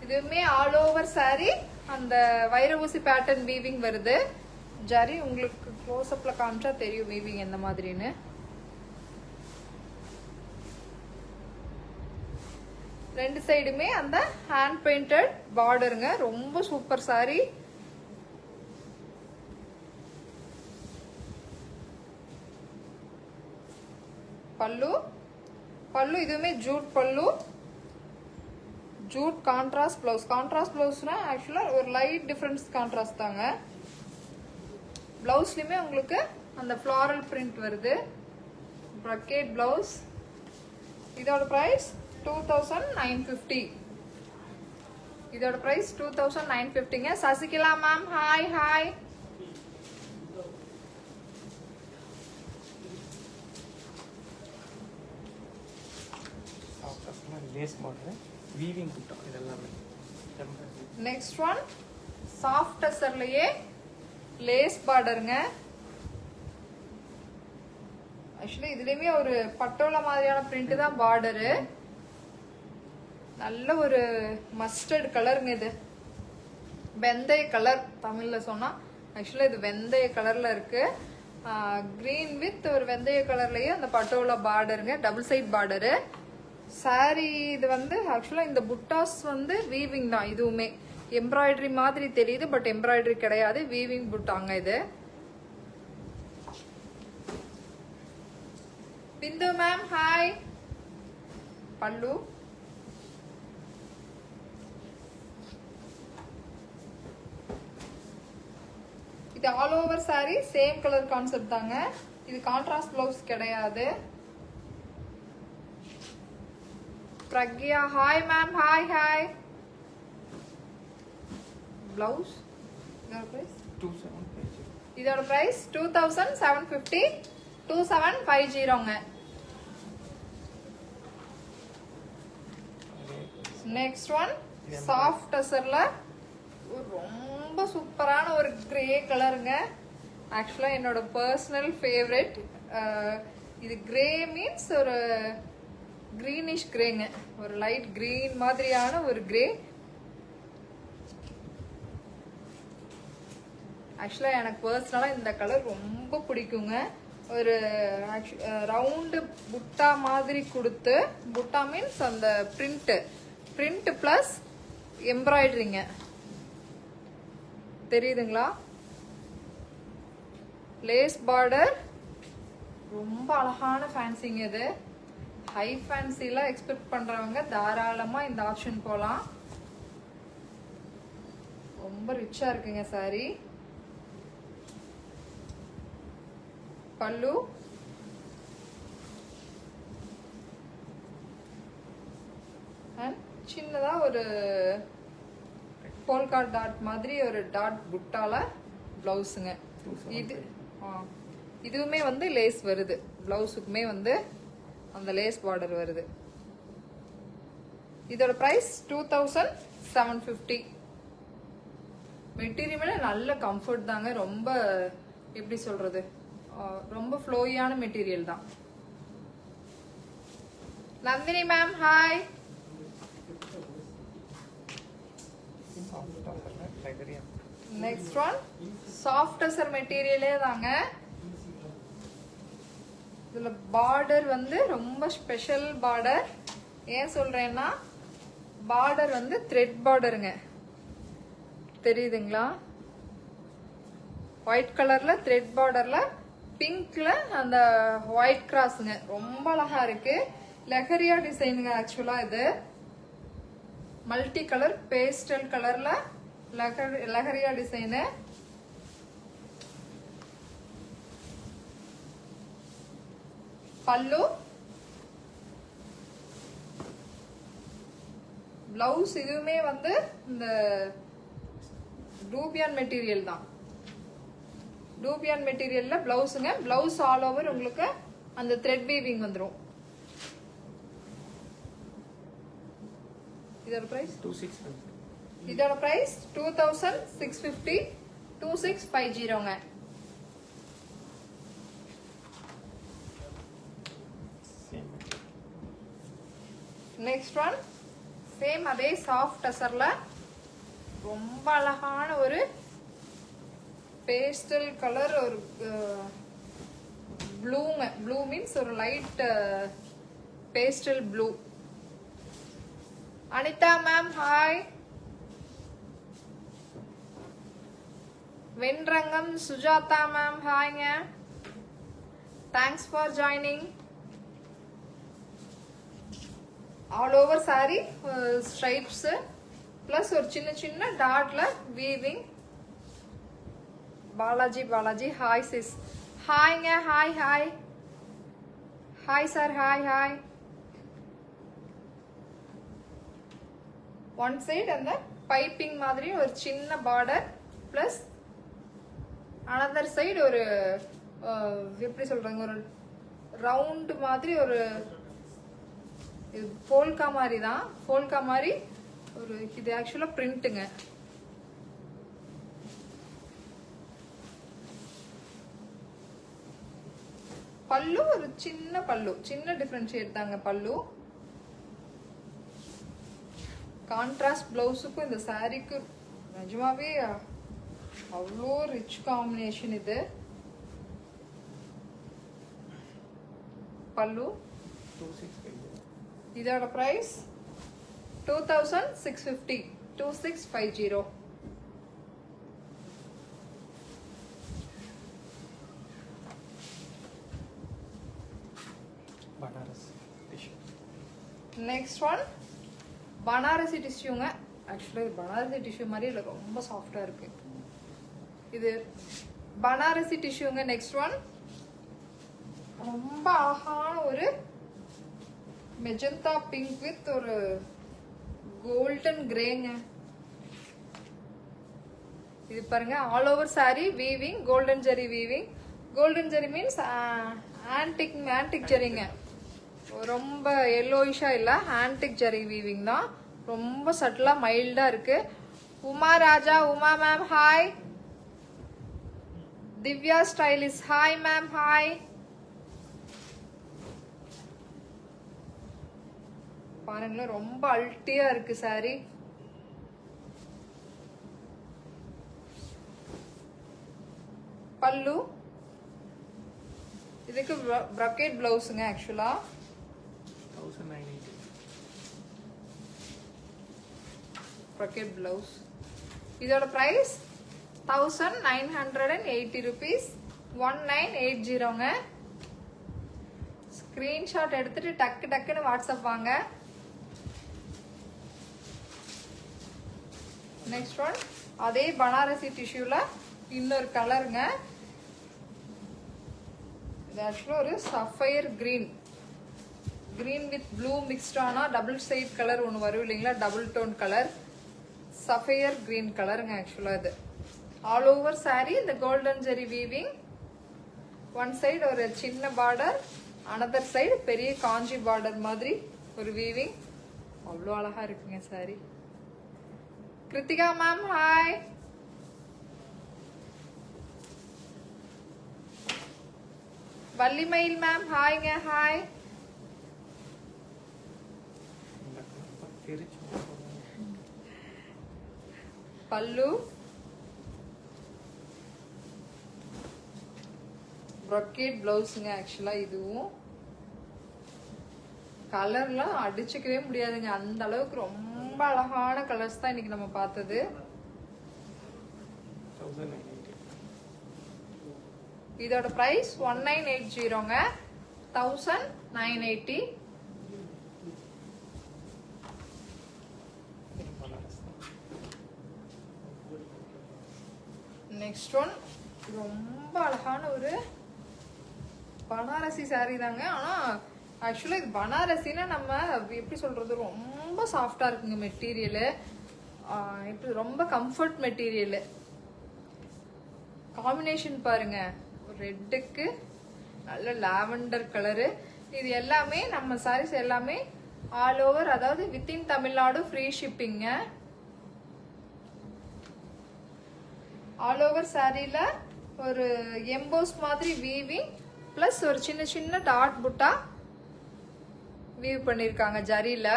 இதுவுமே ஆல் ஓவர் சாரி அந்த வைர ஊசி பேட்டர்ன் வீவிங் வருது. ஜரி உங்களுக்கு க்ளோஸ் அப்ல காமிச்சா தெரியும் வீவிங் எந்த மாதிரின்னு. ரெண்டு சைடுமே அந்த ஹேண்ட் பெயிண்டட் பார்டருங்க. ரொம்ப சூப்பர் சாரி. பல்லு பல்லு இதுவுமே ஜூட் பல்லு, ஜூட் கான்ட்ராஸ்ட் பிளவுஸ். கான்ட்ராஸ்ட் பிளவுஸ்னா ஆக்சுவலா ஒரு லைட் டிஃபரன்ஸ் கான்ட்ராஸ்ட் தாங்க. பிளவுஸ்லயுமே உங்களுக்கு அந்த ஃப்ளாரல் பிரிண்ட் வருது. Brocade blouse. இதோட பிரைஸ் 2950. இதோட பிரைஸ் 2950ங்க. Sasikala ma'am hi hi. Lace border weaving குட்டா இதெல்லாமே. நெக்ஸ்ட் ஒன் சாஃப்ட் டசர்லயே லேஸ் பார்டருங்க. ஆக்சுவலி இதுலயுமே ஒரு பட்டோலா மாதிரியான பிரிண்ட் தான் பார்டரு. நல்ல ஒரு மஸ்டர்ட் கலருங்க. இது வெந்தய கலர் தமிழ்ல சொன்னா. ஆக்சுவலா இது வெந்தய கலர்ல இருக்கு. கிரீன் வித் ஒரு வெந்தய கலர்லயே அந்த பட்டோலா பார்டருங்க. Double side border. சாரி இது வந்து ஆக்சுவலா இந்த புட்டாஸ் வந்து வீவிங் தான். இதுவுமே எம்ப்ராய்டரி மாதிரி தெரியுது, பட் எம்ப்ராய்டரி கிடையாது, வீவிங் புட்டாங்க இது. பிந்து மேம் ஹாய். பல்லு இது all over sorry same colour concept தாங்க. இது கான்ட்ராஸ்ட் பிளவுஸ் கிடையாது. Pragya hi ma'am hi hi. Blouse இதோட பிரைஸ் 2750, 2750ங்க. நெக்ஸ்ட் ஒன் சாஃப்ட் டசர்ல ரொம்ப சூப்பரான ஒரு கிரே கலருங்க. ஆக்சுவலா என்னோட பர்சனல் ஃபேவரட். இது கிரே மீன்ஸ் ஒரு கிரீனிஷ் கிரேங்க. ஒரு லைட் கிரீன் மாதிரியான ஒரு கிரே. ஆக்சுவலா எனக்கு பர்சனலா இந்த கலர் ரொம்ப பிடிக்குங்க. ஒரு ரவுண்டு புட்டா மாதிரி கொடுத்து, புட்டா மீன்ஸ் அந்த பிரிண்ட் பிளஸ் எம்ப்ராய்டரிங்க. தெரியுதுங்களா? Lace border. ரொம்ப அழகான ஃபேன்சிங்க இது. ஹை ஃபேன்சிலாம் எக்ஸ்பெக்ட் பண்றவங்க தாராளமா இந்த ஆப்ஷன் போலாம். ரொம்ப ரிச்சா இருக்குங்க சாரி. பல்லு அண்ட் சின்னதா ஒரு போல்கா டாட் மாதிரி ஒரு டாட் புட்டால பிளவுஸுங்க. இதுவுமே வந்து லேஸ் வருது. பிளவுஸுக்குமே வந்து அந்த லேஸ் பார்டர் வருது. இதோட பிரைஸ் 2750. மெட்டீரியல் நல்ல கம்ஃபர்ட் தாங்க. ரொம்ப எப்படி சொல்றது, ரொம்ப ஃப்ளோயான மெட்டீரியல் தான். Nandini ma'am hi. Next one soft tussar மெட்டீரியலே தாங்க. இதுல பார்டர் வந்து ரொம்ப ஸ்பெஷல் பார்டர். ஏன் சொல்றேன்னா பார்டர் வந்து த்ரெட் பார்டருங்க, தெரியுதுங்களா? ஒயிட் கலர்ல த்ரெட் பார்டர்ல பிங்க்ல அந்த ஒயிட் கிராஸுங்க, ரொம்ப அழகா இருக்கு. லெஹரியா டிசைனுங்க ஆக்சுவலா இது. மல்டி கலர் பேஸ்டல் கலர்ல லெஹரியா டிசைனு. பல்லு, பிளவுஸ் இதுவுமே வந்து இந்த டூபியான் மெட்டீரியல் தான். டூபியான் மெட்டீரியல்ல பிளவுஸுங்க. பிளவுஸ் ஆல் ஓவர் உங்களுக்கு அந்த த்ரெட் வீவிங் வந்துடும். இதோட பிரைஸ் 2650. இதோட பிரைஸ் 2650, 2650ங்க. நெக்ஸ்ட் ஒன் சேம் அதே சாஃப்ட் டசர்ல ரொம்ப அழகான ஒரு பேஸ்டல் கலர், ஒரு ப்ளூங்க. ப்ளூ மீன்ஸ் ஒரு light pastel blue. Anitha ma'am hi. Venrangam Sujatha ma'am ஹாய்ங்க. Thanks for joining. All over sari stripes plus ஒரு சின்ன சின்ன டாட்ல வீவிங். Balaji hi sis. ஹாய்ங்க. Hi sir. Hi. One side அந்த பைப்பிங் மாதிரி ஒரு சின்ன பார்டர் பிளஸ் அனதர் சைடு ஒரு எப்படி சொல்றாங்க, ஒரு ரவுண்ட் மாதிரி ஒரு போல்கா மாதிரி தான். போல்கா மாதிரி ஒரு இது ஆக்சுவலா பிரிண்ட்டுங்க. பல்லு ஒரு சின்ன பல்லு, சின்ன டிஃபரன்ஷியேட் தாங்க பல்லு. கான்ட்ராஸ்ட் பிளவுஸுக்கும் இந்த சாரிக்கு நிஜமாவே அவ்வளோ ரிச் காம்பினேஷன் இது. பல்லு 2650. இதோட price 2650, 2650. Banaras tissue. Next one Banarasi டிஷ்யூங்க. ஆக்சுவலாக இது பனாரசி டிஷ்யூ மாதிரி இல்லை, ரொம்ப சாஃப்டா இருக்கு. இது பனாரசி டிஷ்யூங்க. நெக்ஸ்ட் ஒன் ரொம்ப அழகான ஒரு மெஜந்தா பிங்க் வித் ஒரு கோல்டன் கிரேங்க. இது பாருங்க all over sari weaving, golden zari weaving. Golden zari means antique ஜெரிங்க. ரொம்ப எல்லோயிஷா இல்ல, ஆன்டிக் ஜெரி வீவிங் தான். ரொம்ப சட்டிலா மைல்டா இருக்கு. Uma Raja, Uma ma'am hi. Divya stylish hi ma'am hi. பாருங்களேன் ரொம்ப அல்ட்டியா இருக்கு சாரி. பல்லு இதுக்கு பிரக்கெட் பிளவுஸுங்க. ஆக்சுவலா 1980. Bracket blouse. இதோட பிரைஸ் 1980 rupees, 1980ங்க. ஸ்கிரீன்ஷாட் எடுத்துட்டு டக்குன்னு வாட்ஸ்அப் வாங்க. நெக்ஸ்ட் ஒன் அதே பனாரசி டிஷ்யூல இன்னொரு கலருங்க. இது ஆக்சுவலா ஒரு sapphire green with blue mixed ஆனா டபுள் சைட் கலர் ஒன்று வரும் இல்லைங்களா, double tone colour. Sapphire green கலருங்க ஆக்சுவலா இது. ஆல் ஓவர் சாரி இந்த golden zari weaving. One side ஒரு சின்ன பார்டர், அனதர் சைடு பெரிய காஞ்சி பார்டர் மாதிரி ஒரு வீவிங். அவ்வளோ அழகா இருக்குங்க sari. Kiruthika ma'am hi. Vallimayil ma'am ஹாய்ங்க ஹாய். இந்த கலர் தெரிச்சு பல்லு brocade பிளவுஸுங்க. ஆக்சுவலா இதுவும் கலர்லாம் அடிச்சுக்கவே முடியாதுங்க, அந்த அளவுக்கு ரொம்ப அழகான கலர்ஸ் தான் இன்னைக்கு நம்ம பார்த்தது. 1980. இதோட பிரைஸ் 1980ங்க, 1980. நெக்ஸ்ட் ஒன் ரொம்ப அழகான ஒரு பனாரசி saree தாங்க. ஆனா ஆக்சுவலா இது பனாரசின்னா நம்ம எப்படி சொல்றது, ரொம்ப சாஃப்டா இருக்குங்க மெட்டீரியலு. இப்படி ரொம்ப கம்ஃபர்ட் மெட்டீரியலு. காம்பினேஷன் பாருங்க, ரெட்டுக்கு நல்ல லாவெண்டர் கலரு. இது எல்லாமே நம்ம சாரீஸ் எல்லாமே ஆல் ஓவர், அதாவது வித்தின் தமிழ்நாடு ஃப்ரீ ஷிப்பிங்க. ஆல் ஓவர் சாரியில ஒரு எம்போஸ் மாதிரி வீவிங் பிளஸ் ஒரு சின்ன சின்ன டாட் புட்டா வீவ் பண்ணிருக்காங்க ஜரியில.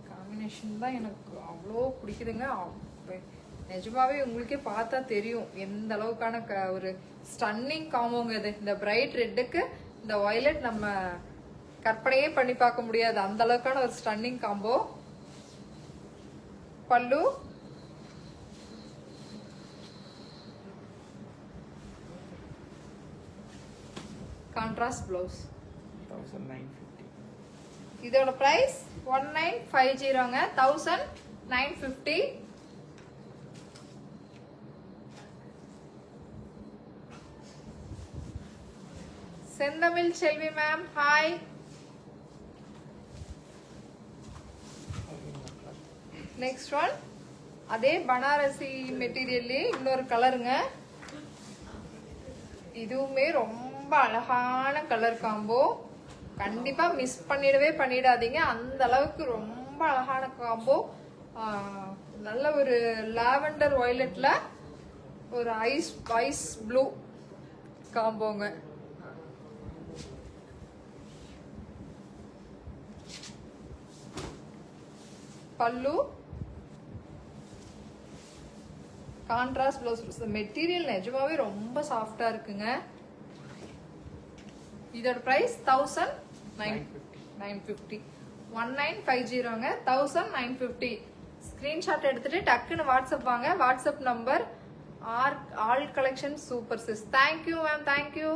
காம்பினேஷன் தான் எனக்கு அவ்வளோ பிடிக்குதுங்க. நிஜமாவே உங்களுக்கே பார்த்தா தெரியும் எந்த அளவுக்கான ஒரு ஸ்டன்னிங் காம்போங்க இது. இந்த பிரைட் ரெட்டுக்கு இந்த வயலட் நம்ம கற்பனையே பண்ணி பார்க்க முடியாது, அந்த அளவுக்கான ஒரு ஸ்டன்னிங் காம்போ. பல்லு கான்ட்ராஸ்ட் பிளவுஸ். 1950. இதோட பிரைஸ் 1950ங்க, 1950. செந்தமிழ் செல்வி மேம் ஹாய். நெக்ஸ்ட் ஒன் அதே பனாரசி மெட்டீரியல்லே இன்னொரு கலருங்க. இதுவுமே ரொம்ப அழகான கலர் காம்போ. கண்டிப்பா மிஸ் பண்ணிடாதீங்க, அந்த அளவுக்கு ரொம்ப அழகான காம்போ. நல்ல ஒரு லாவெண்டர் வயலட்ல ஒரு ஐஸ் ப்ளூ காம்போங்க. பல்லு கான்ட்ராஸ்ட் பிளவுஸ். மெட்டீரியல் நிஜமாவே ரொம்ப சாஃப்டா இருக்குங்க. இதோட பிரைஸ் 1950. 1950ங்க, 1950. ஸ்கிரீன்ஷாட் எடுத்துட்டு டக்குன்னு வாட்ஸ்அப் வாங்க. WhatsApp number all collection super sis. Thank you ma'am, thank you.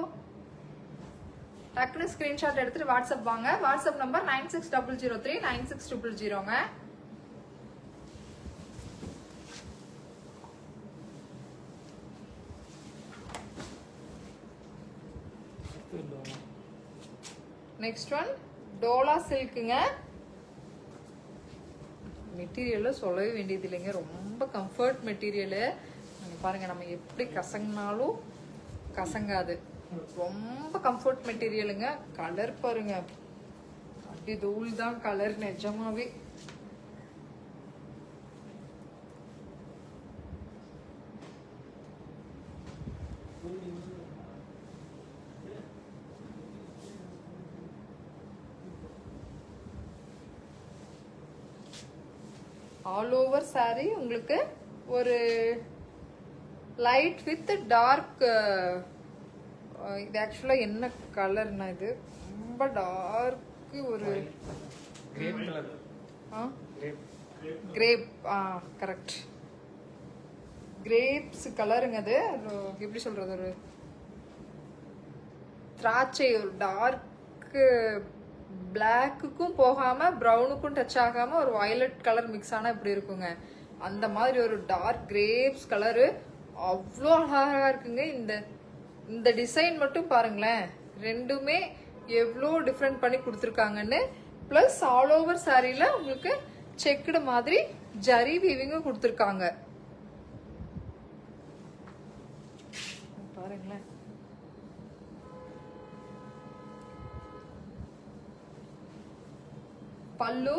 டக்குன்னு ஸ்கிரீன்ஷாட் எடுத்துட்டு வாட்ஸ்அப் வாங்க. வாட்ஸ்அப் நம்பர் 96003 96000ங்க. நெக்ஸ்ட் ஒன் டோலா சில்க்குங்க. மெட்டீரியல் சொல்லவே வேண்டியது இல்லைங்க, ரொம்ப கம்ஃபர்ட் மெட்டீரியலு. பாருங்க, நம்ம எப்படி கசங்கினாலும் கசங்காது, ரொம்ப கம்ஃபர்ட் மெட்டீரியலுங்க. கலர் பாருங்க, அப்படி தூள் தான் கலர் நிஜமாவே. ஆல் ஓவர் saree உங்களுக்கு ஒரு லைட் வித் டார்க். இது ஆக்சுவலா என்ன கலர்னா, இது ரொம்ப டார்க் ஒரு grape colour. Grape, correct, grapes கலருங்க. அது எப்படி சொல்றது, ஒரு திராட்சை, ஒரு டார்க் பிளாக்குக்கும் போகாம ப்ரௌனுக்கும் டச் ஆகாம ஒரு வயலட் கலர் மிக்ஸ் ஆனா இப்படி இருக்குங்க. அந்த மாதிரி ஒரு டார்க் கிரேப்ஸ் கலரு அவ்வளோ அழகா இருக்குங்க. இந்த டிசைன் மட்டும் பாருங்களேன், ரெண்டுமே எவ்வளோ டிஃப்ரெண்ட் பண்ணி கொடுத்துருக்காங்கன்னு. பிளஸ் ஆல் ஓவர் சாரியில உங்களுக்கு செக்குடு மாதிரி ஜரி வீவிங்கும் கொடுத்துருக்காங்க பாருங்களேன். பல்லு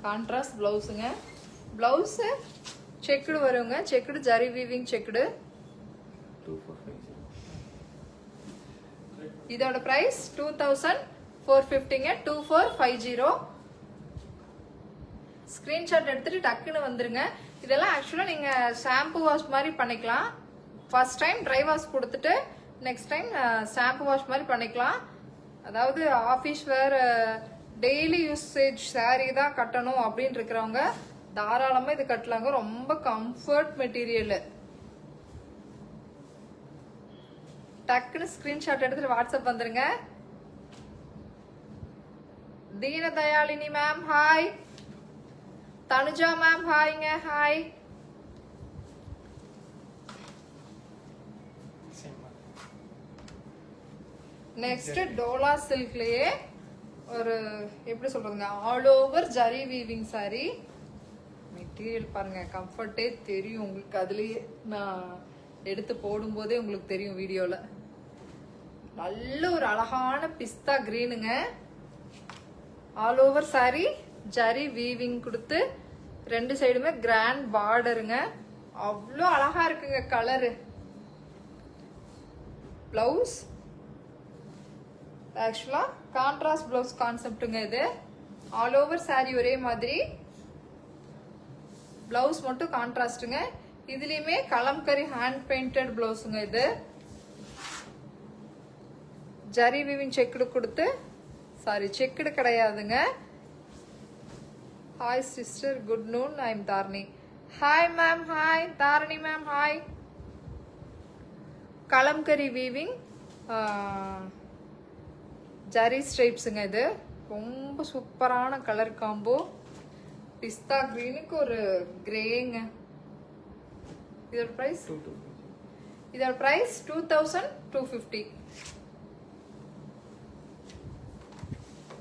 கான்ட்ராஸ்ட் பிளவுஸுங்க. பிளவுஸு செக்குடு வருங்க, செக்குடு ஜரி வீவிங் செக்குடு. 2450. இதோட பிரைஸ் 2450ங்க. 2450. ஸ்கிரீன்ஷாட் எடுத்துட்டு டக்குன்னு வந்துருங்க. இதெல்லாம் ஆக்சுவலா நீங்க ஷாம்பு வாஷ் மாதிரி பண்ணிக்கலாம். ஃபர்ஸ்ட் டைம் ட்ரை வாஷ் கொடுத்துட்டு நெக்ஸ்ட் டைம் ஷாம்பு வாஷ் மாதிரி பண்ணிக்கலாம். அதாவது office wear daily usage saree தான் கட்டணும் அப்படின்னு இருக்கிறவங்க தாராளமா இது கட்டலாங்க. ரொம்ப கம்ஃபர்ட் மெட்டீரியல். டக்குன்னு ஸ்கிரீன்ஷாட் எடுத்துட்டு வாட்ஸ்அப் வந்துருங்க. Deenadayalini ma'am hi. Thanuja ma'am ஹாய்ங்க. ஹாய். நெக்ஸ்ட் டோலா சில்க்லயே ஒரு எப்படி சொல்றதுங்க, all over zari weaving saree. Material பாருங்க, கம்ஃபர்ட்டே தெரியும் உங்களுக்கு. அதுலயே நான் எடுத்து போடும்போதே உங்களுக்கு தெரியும் வீடியோல. நல்ல ஒரு அழகான பிஸ்தா கிரீனுங்க. All over saree zari weaving கொடுத்து ரெண்டு சைடுமே கிராண்ட் பார்டருங்க. அவ்வளோ அழகா இருக்குங்க colour. Blouse actually contrast blouse கான்செப்டுங்க இது. ஆல் ஓவர் saree ஒரே மாதிரி, பிளவுஸ் மட்டும் கான்ட்ராஸ்டுங்க. இதுலயுமே கலம்கரி ஹேண்ட் பெயிண்டட் பிளவுஸுங்க இது. ஜரி வீவிங் செக்குடு கொடுத்து, சாரி செக்குடு கிடையாதுங்க. Hi sister, good noon, I am Dharani. Hi ma'am, hi Dharani ma'am, hi. Kalamkari weaving zari ஸ்ட்ரைப்ஸுங்க இது. ரொம்ப சூப்பரான கலர் காம்போ. பிஸ்தா கிரீனுக்கு ஒரு கிரேங்க. இதோட பிரைஸ் 2250.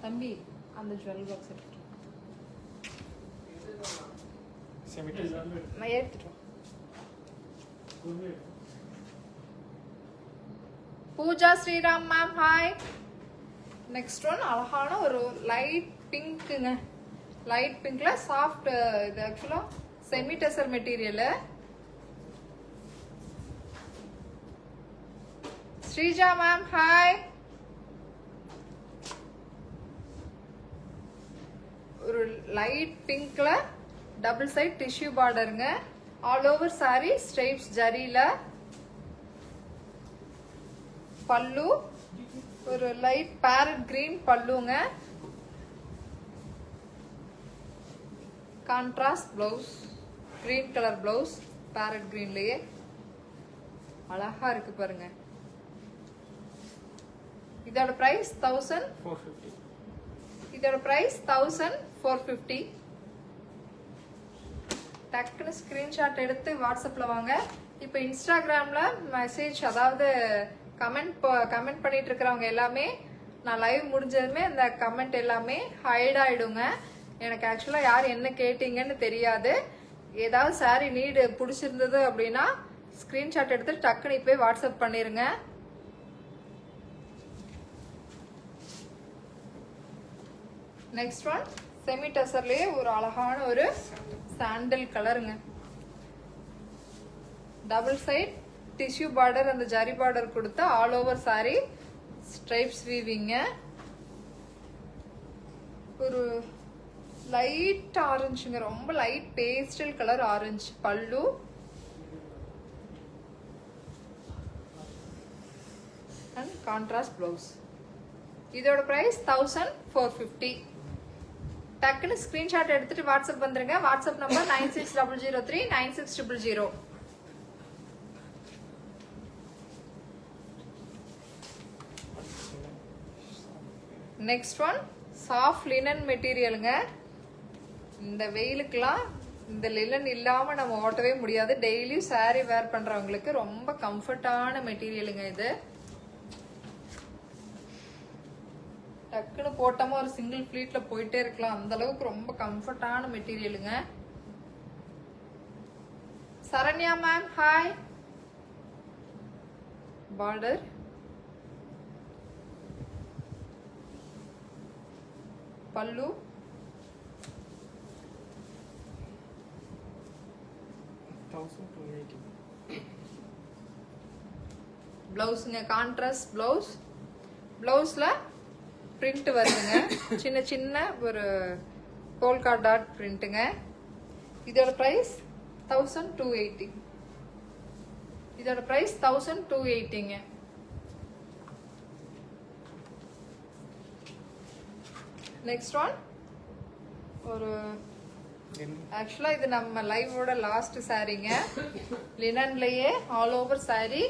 தம்பி அந்த ஜுவல் பாக்ஸ் எடுத்து எடுத்துட்டு Pooja Sriram ma'am hi. Next one அழகான ஒரு லைட் பிங்க்குங்க. லைட் பிங்க்ல சாஃப்ட், இது actually semi tussar material. Sreeja ma'am hi. ஒரு லைட் பிங்க்ல டபுள் சைட் டிஷ்யூ பார்டருங்க. ஆல் ஓவர் saree ஸ்ட்ரைப்ஸ் ஜரியில. பல்லு ஒரு லைட் பேரட் கிரீன் பல்லுங்க. Contrast blouse, green colour blouse parrot கிரீன்லயே அழகா இருக்கு பாருங்க. இதோட பிரைஸ் 1450. இதோட பிரைஸ் 1450. டக்குன்னு ஸ்கிரீன்ஷாட் எடுத்து வாட்ஸ்அப்ல வாங்க. இப்போ இன்ஸ்டாகிராம்ல மெசேஜ், அதாவது கமெண்ட் பண்ணிட்டு இருக்கிறவங்க எல்லாமே நான் லைவ் முடிஞ்சதுமே அந்த கமெண்ட் எல்லாமே ஹைட் ஆயிடுங்க. எனக்கு ஆக்சுவலா யார் என்ன கேட்டீங்கன்னு தெரியாது. ஏதாவது saree நீடு பிடிச்சிருந்தது அப்படின்னா ஸ்கிரீன்ஷாட் எடுத்து டக்குனு இப்போயே வாட்ஸ்அப் பண்ணிருங்க. நெக்ஸ்ட் ஒன் செமி டசர்லயே ஒரு அழகான ஒரு சாண்டல் கலருங்க. டபுள் சைட் டிஷ்யூ பார்டர், அந்த ஜரி பார்டர் கொடுத்த ஆல் ஓவர் saree ஸ்ட்ரைப்ஸ் வீவிங்க. ஒரு லைட் ஆரஞ்சுங்க, ரொம்ப light pastel colour orange pallu. And contrast blouse. இதோட பிரைஸ் 1450. டக்குன்னு ஸ்கிரீன்ஷாட் எடுத்துட்டு வாட்ஸ்அப் வந்துருங்க. WhatsApp number 96039600. Next one soft linen மெட்டீரியலுங்க. இந்த வெயிலுக்கெல்லாம் இந்த லினன் இல்லாம நம்ம ஓட்டவே முடியாது. டெய்லி saree வேர் பண்றவங்களுக்கு ரொம்ப கம்ஃபர்டான மெட்டீரியலுங்க இது. டக்குன்னு போட்டோமா ஒரு சிங்கிள் ஃபிளீட்ல போயிட்டே இருக்கலாம், அந்த அளவுக்கு ரொம்ப கம்ஃபர்டான மெட்டீரியலுங்க. Saranya ma'am hi. Border pallu 1280. ப்ளவுஸுங்க கான்ட்ராஸ்ட் ப்ளவுஸ். ப்ளவுஸில் பிரிண்ட் வருதுங்க, சின்ன சின்ன ஒரு போல்கா டாட் பிரிண்ட்டுங்க. இதோட ப்ரைஸ் 1280. இதோட ப்ரைஸ் 1280ங்க. நெக்ஸ்ட் ஒன் ஒரு ஆக்சுவலாக இது நம்ம லைவோட லாஸ்ட் சாரீங்க. லினன்லயே ஆல் ஓவர் சாரீ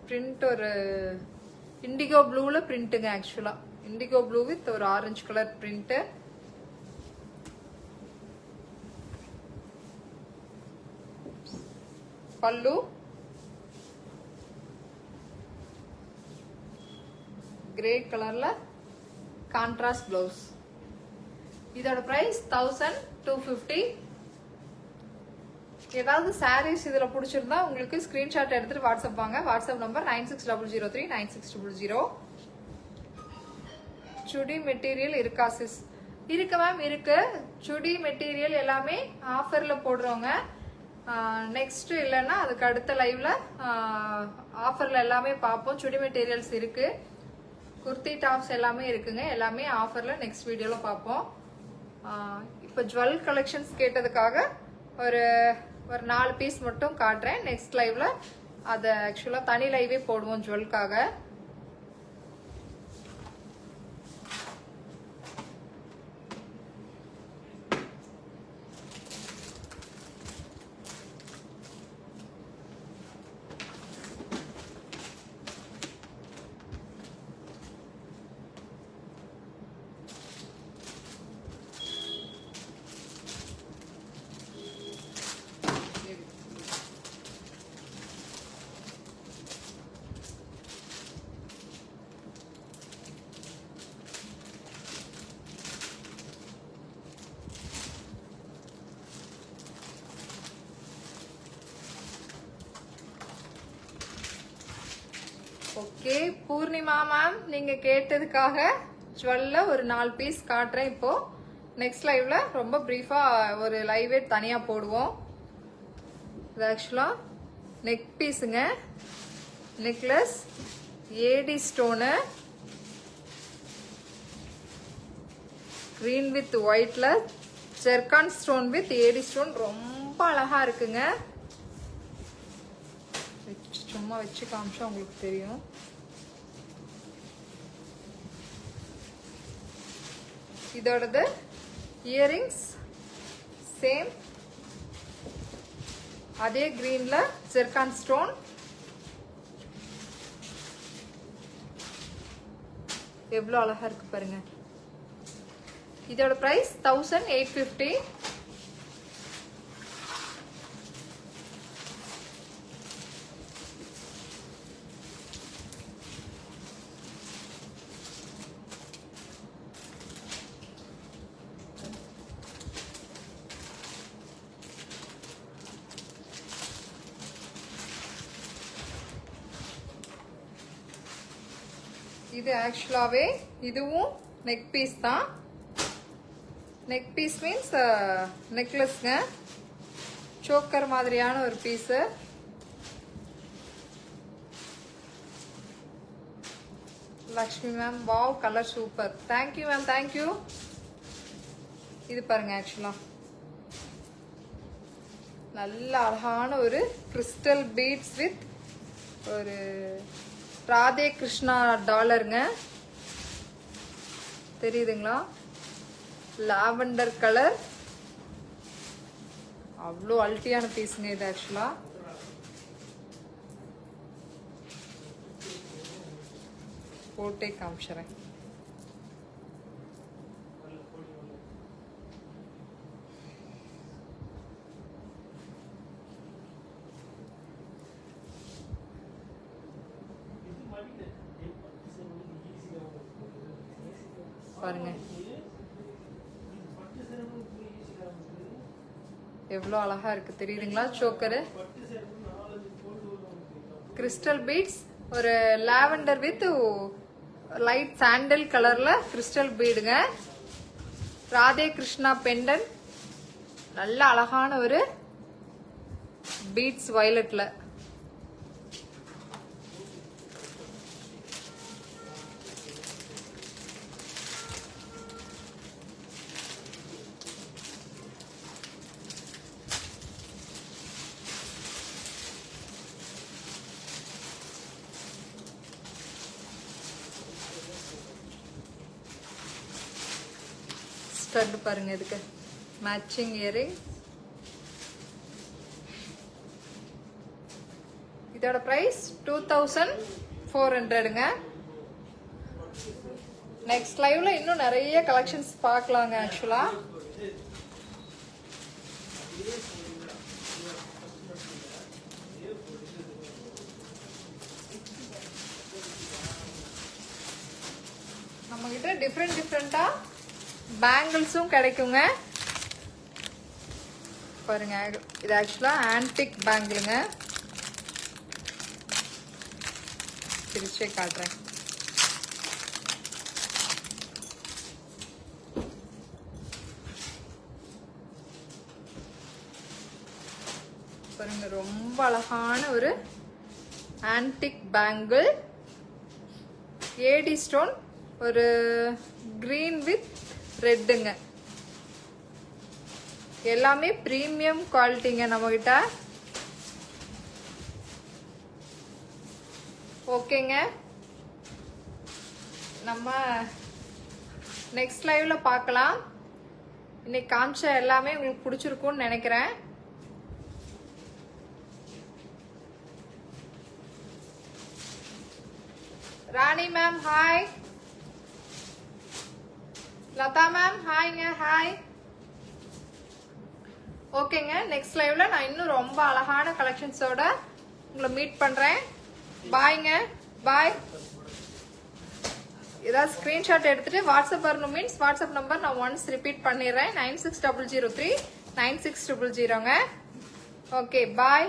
பிரிண்ட் ஒரு இண்டிகோ ப்ளூல பிரிண்ட்டுங்க. ஆக்சுவலா இண்டிகோ ப்ளூ வித் ஒரு orange colour print. Pallu grey கலர்ல கான்ட்ராஸ்ட் ப்ளவுஸ். இதோட பிரைஸ் 1250. ஏதாவது சாரீஸ் இதுல பிடிச்சிருந்தா உங்களுக்கு ஸ்கிரீன்ஷாட் எடுத்துட்டு வாட்ஸ்அப் வாங்க. WhatsApp number 9600396000. சுடி மெட்டீரியல் இருக்கா சிஸ்? இருக்கு மேம், இருக்கு. சுடி மெட்டீரியல் எல்லாமே ஆஃபர்ல போடுறோங்க. நெக்ஸ்ட் இல்லைன்னா அதுக்கு அடுத்த லைவ்ல ஆஃபர்ல எல்லாமே பார்ப்போம். சுடி மெட்டீரியல்ஸ் இருக்கு, குர்த்தி டாப்ஸ் எல்லாமே இருக்குங்க. எல்லாமே ஆஃபர்ல நெக்ஸ்ட் வீடியோல பார்ப்போம். இப்போ ஜுவல் கலெக்ஷன்ஸ் கேட்டதுக்காக ஒரு 4 பீஸ் மட்டும் காட்டுறேன். நெக்ஸ்ட் லைவ்ல அதை ஆக்சுவலா தனி லைவே போடுவோம் ஜுவல்காக. ஓகே பூர்ணிமா மேம், நீங்க கேட்டதுக்காக ஜுவல்ல ஒரு 4 பீஸ் காட்டுறேன். இப்போ நெக்ஸ்ட் லைவ்ல ரொம்ப பிரீஃபா ஒரு லைவே தனியா போடுவோம். இது ஆக்சுவலா நெக் பீஸுங்க. Necklace AD stone green with ஒயிட்ல zircon stone with AD stone. ரொம்ப அழகா இருக்குங்க. சும்மா வச்சு காமிச்சா உங்களுக்கு தெரியும். இதோடது இயரிங்ஸ் சேம் அதே கிரீன்ல ஜெர்கான் ஸ்டோன். எவ்வளவு அழகா இருக்கு பாருங்க. இதோட பிரைஸ் 1850. இது ஆக்சுவலாவே இதுவும் நெக் பீஸ் தான். நெக் பீஸ் மீன்ஸ் நெக்லஸ்ங்க. சோக்கர் மாதிரியான ஒரு piece. Lakshmi ma'am, wow colour super. Thank you ma'am, thank you. இது பாருங்க, ஆக்சுவலா நல்ல அழகான ஒரு கிறிஸ்டல் பீட்ஸ் வித் ஒரு ராதே கிருஷ்ணா டாலருங்க. தெரியுதுங்களா? Lavender colour. அவ்வளோ அல்ட்டியான பீஸுங்க இது. ஆக்சுவலா போட்டே காமிச்சிறேன். பாருங்க எவ்வளோ அழகா இருக்கு, தெரியுதுங்களா? சோக்கரு கிறிஸ்டல் பீட்ஸ், ஒரு லாவெண்டர் வித் லைட் சாண்டல் கலர்ல கிறிஸ்டல் பீடுங்க. ராதே கிருஷ்ணா பெண்டன், நல்ல அழகான ஒரு பீட்ஸ் வயலட்ல. ஸ்டட் பாருங்க, இதுக்கு மேட்சிங் இயரிங். இதோட பிரைஸ் 2400ங்க. நெக்ஸ்ட் லைவ்ல இன்னும் நிறைய கலெக்ஷன்ஸ் பார்க்கலாங்க. ஆக்சுவலா நம்ம கிட்ட டிஃப்ரெண்டா பேங்கிள்ஸும் கிடைக்குங்க. பாருங்க, இது ஆக்சுவலா ஆன்டிக் பேங்கிளுங்க. பிரிச்சே காட்டுறேன். பாருங்க, ரொம்ப அழகான ஒரு ஆன்டிக் பேங்கிள். ஏடி ஸ்டோன், ஒரு கிரீன் வித் ரெட்டுங்க. எல்லாமே பிரீமியம் குவாலிட்டிங்க நம்ம கிட்ட. ஓகேங்க, நம்ம நெக்ஸ்ட் லைவ்ல பார்க்கலாம். இன்னைக்கு காமிச்ச எல்லாமே உங்களுக்கு பிடிச்சிருக்கும்னு நினைக்கிறேன். Rani ma'am hi. Latha ma'am ஹாய்ங்க. ஹாய். ஓகேங்க, நெக்ஸ்ட் லைவ்ல நான் இன்னும் ரொம்ப அழகான கலெக்ஷன்ஸோட உங்களை மீட் பண்றேன். பாய்ங்க, பாய். ஏதாவது ஸ்கிரீன்ஷாட் எடுத்துட்டு வாட்ஸ்அப் வரணும். மீன்ஸ் வாட்ஸ்அப் நம்பர் நான் ஒன்ஸ் ரிப்பீட் பண்ணிடுறேன். 9600396000ங்க. ஓகே, பாய்.